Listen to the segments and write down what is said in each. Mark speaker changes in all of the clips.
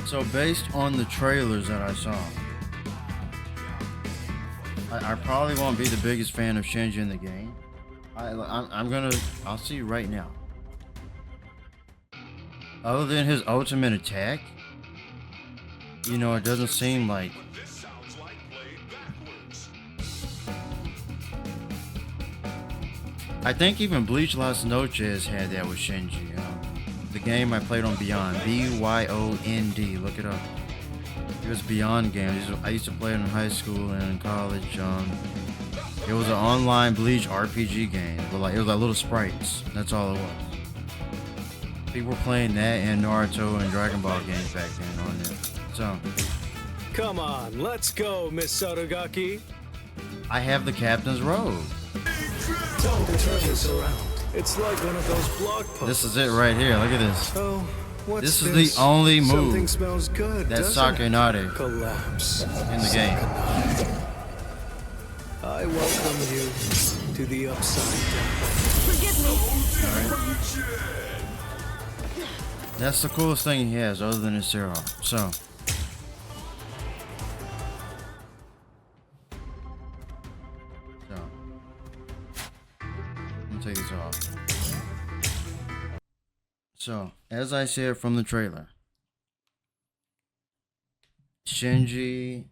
Speaker 1: So based on the trailers that I saw, I probably won't be the biggest fan of Shinji in the game. I'll see right now. Other than his ultimate attack, you know, it doesn't seem like. I think even Bleach Las Noches had that with Shinji. The game I played on Beyond, BYOND, look it up. It was Beyond game. I used to play it in high school and in college. It was an online Bleach RPG game, but it was like little sprites. That's all it was. People were playing that and Naruto and Dragon Ball games back then on it. So,
Speaker 2: come on, let's go, Miss Sarugaki.
Speaker 1: I have the captain's robe.
Speaker 2: Time to turn this around. It's like one of those blog posts.
Speaker 1: This is it right here. Look at this.
Speaker 2: Oh, what's
Speaker 1: this is the only move
Speaker 2: Something smells good,
Speaker 1: that Sakanade
Speaker 2: collapse
Speaker 1: in the game.
Speaker 2: I welcome you to the upside down.
Speaker 3: Forgive me.
Speaker 1: Right. That's the coolest thing he has, other than his serum. So. Take this off. So, as I said from the trailer, Shinji,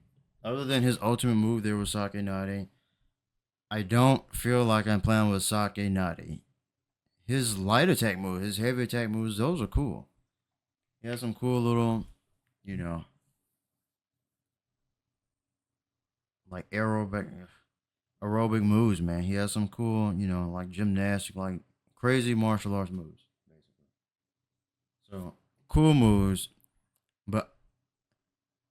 Speaker 1: other than his ultimate move there with Sakanade, I don't feel like I'm playing with Sakanade. His light attack move, his heavy attack moves, those are cool. He has some cool little, you know, like aerobic moves, man. He has some cool, you know, like gymnastic, like crazy martial arts moves, basically. So cool moves, but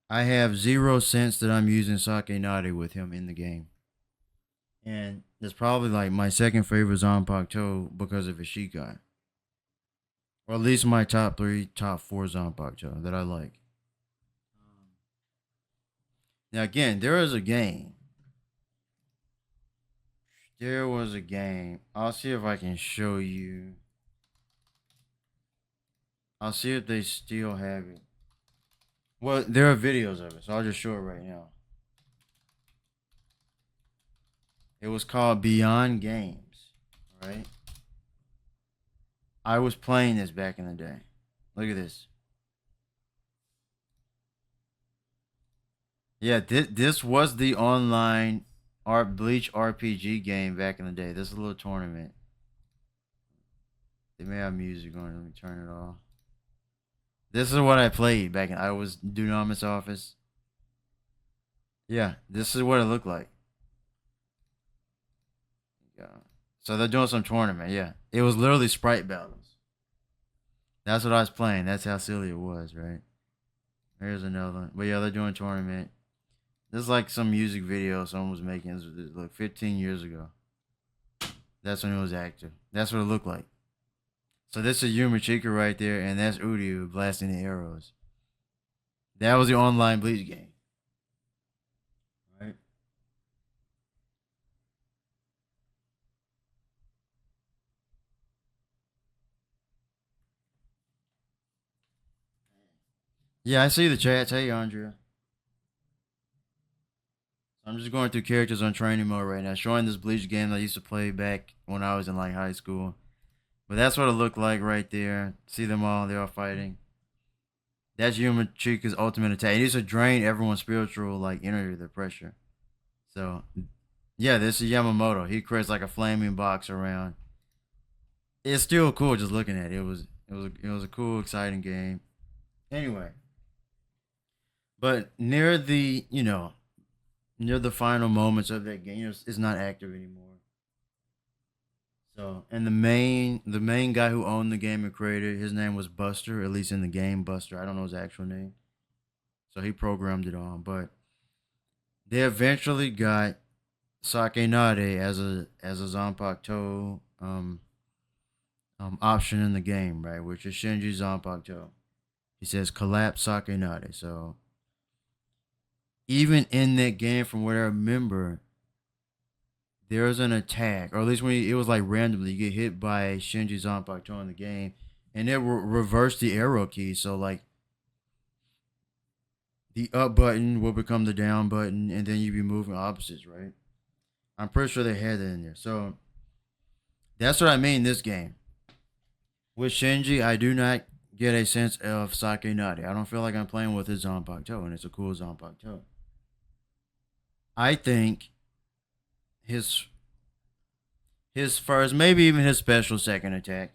Speaker 1: I have 0 sense that I'm using Sakanade with him in the game. And it's probably like my second favorite Zanpakuto because of Ishikai. Or at least my top 4 Zanpakuto that I like. Now again, there is a game. There was a game. I'll see if I can show you. I'll see if they still have it. Well, there are videos of it, so I'll just show it right now. It was called Beyond Games, right? I was playing this back in the day. Look at this. Yeah, this was the online Bleach RPG game back in the day. This is a little tournament. They may have music on it. Let me turn it off. This is what I played back in. I was Dunamis Ophis. Yeah, this is what it looked like. Yeah. So they're doing some tournament. Yeah, it was literally sprite battles. That's what I was playing. That's how silly it was, right? Here's another one. But yeah, they're doing tournament. This is like some music video someone was making. This was like 15 years ago. That's when it was active. That's what it looked like. So this is Yumichika right there, and that's Uryu blasting the arrows. That was the online Bleach game. Right? Yeah, I see the chats. Hey, Andrea. I'm just going through characters on training mode right now, showing this Bleach game that I used to play back when I was in like high school. But that's what it looked like right there. See them all, they're all fighting. That's Yumichika's ultimate attack. It used to drain everyone's spiritual like energy, the pressure. So yeah, this is Yamamoto. He creates like a flaming box around. It's still cool just looking at it. It was a cool, exciting game. Anyway. But near the, you know, near the final moments of that game, it's not active anymore. So, and the main guy who owned the game and created it, his name was Buster, at least in the game, Buster. I don't know his actual name. So he programmed it all. But they eventually got Sakanade as a Zanpakuto option in the game, right? Which is Shinji Zanpakuto. He says collapse Sakanade. So even in that game, from what I remember, there's an attack, or at least when it was like randomly, you get hit by Shinji Zanpakuto in the game, and it will reverse the arrow key. So like, the up button will become the down button, and then you be moving opposites, right? I'm pretty sure they had that in there. So that's what I mean this game. With Shinji, I do not get a sense of Sakanade. I don't feel like I'm playing with his Zanpakuto, and it's a cool Zanpakuto. I think his his first, maybe even his special second attack,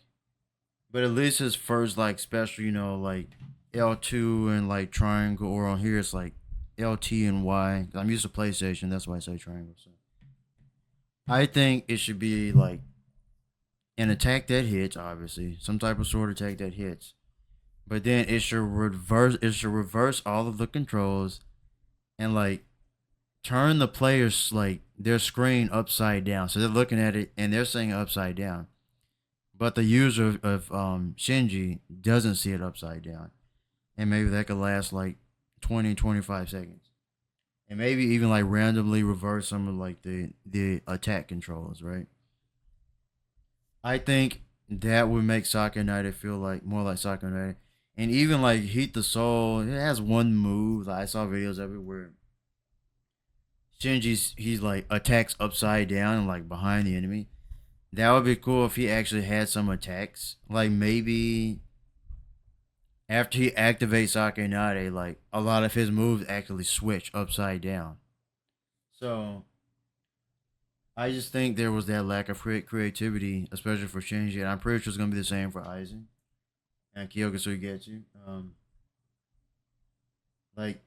Speaker 1: but at least his first like special, like L2 and like triangle, or on here it's like LT and Y. I'm used to PlayStation, that's why I say triangle. So I think it should be like an attack that hits, obviously, some type of sword attack that hits. But then it should reverse. It should reverse all of the controls and like turn the players like their screen upside down. So they're looking at it and they're saying upside down, but the user of Shinji doesn't see it upside down, and maybe that could last like 20-25 seconds, and maybe even like randomly reverse some of like the attack controls, right? I think that would make Sakanade feel like more like Sakanade. And even like Heat the Soul, it has one move. Like, I saw videos of it where Shinji's he's like attacks upside down and like behind the enemy. That would be cool if he actually had some attacks. Like maybe after he activates Sakanade, like a lot of his moves actually switch upside down. So I just think there was that lack of creativity, especially for Shinji, and I'm pretty sure it's gonna be the same for Aizen and Kyoga Suigetsu. Like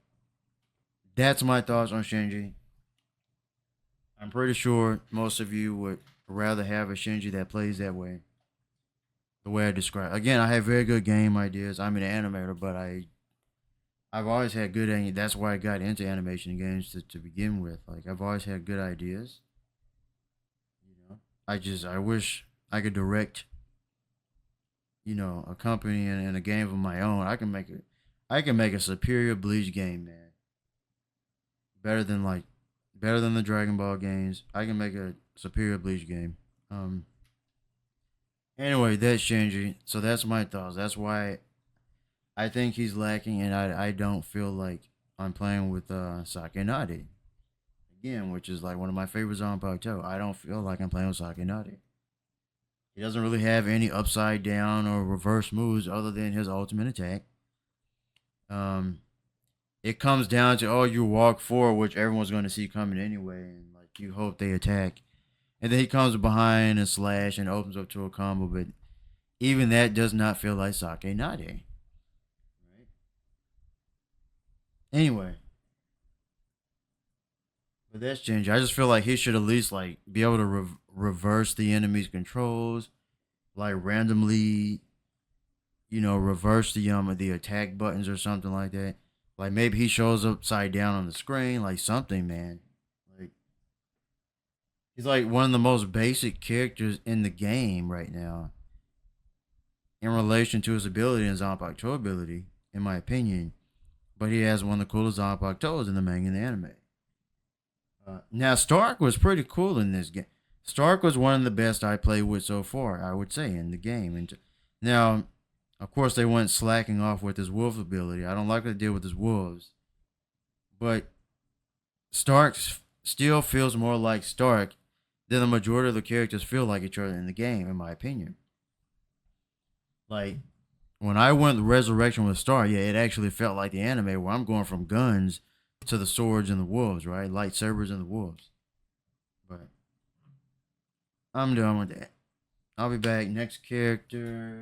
Speaker 1: that's my thoughts on Shinji. I'm pretty sure most of you would rather have a Shinji that plays that way, the way I described. Again, I have very good game ideas. I'm an animator, but I've always had good. That's why I got into animation games to begin with. Like I've always had good ideas. I wish I could direct, a company and a game of my own. I can make a superior Bleach game, man. Better than better than the Dragon Ball games. I can make a superior Bleach game. Um. Anyway, that's Shinji. So that's my thoughts. That's why I think he's lacking, and I don't feel like I'm playing with Sakanade again, which is like one of my favorites on Pato. I don't feel like I'm playing with Sakanade. He doesn't really have any upside down or reverse moves other than his ultimate attack. Um, it comes down to you walk forward, which everyone's going to see coming anyway, and like you hope they attack, and then he comes behind and slash and opens up to a combo. But even that does not feel like Sakanade. Right? Anyway, but that's change. I just feel like he should at least like be able to reverse the enemy's controls, like randomly, reverse the attack buttons or something like that. Like maybe he shows upside down on the screen, like something, man. Like he's like one of the most basic characters in the game right now, in relation to his ability and Zanpakuto ability, in my opinion. But he has one of the coolest Zanpakutos in the manga and the anime. Now Stark was pretty cool in this game. Stark was one of the best I played with so far, I would say, in the game. And now, of course, they went slacking off with his wolf ability. I don't like what they did with his wolves, but Stark still feels more like Stark than the majority of the characters feel like each other in the game, in my opinion. Like when I went Resurrection with Stark, yeah, it actually felt like the anime where I'm going from guns to the swords and the wolves, right? Lightsabers and the wolves. But I'm done with that. I'll be back. Next character.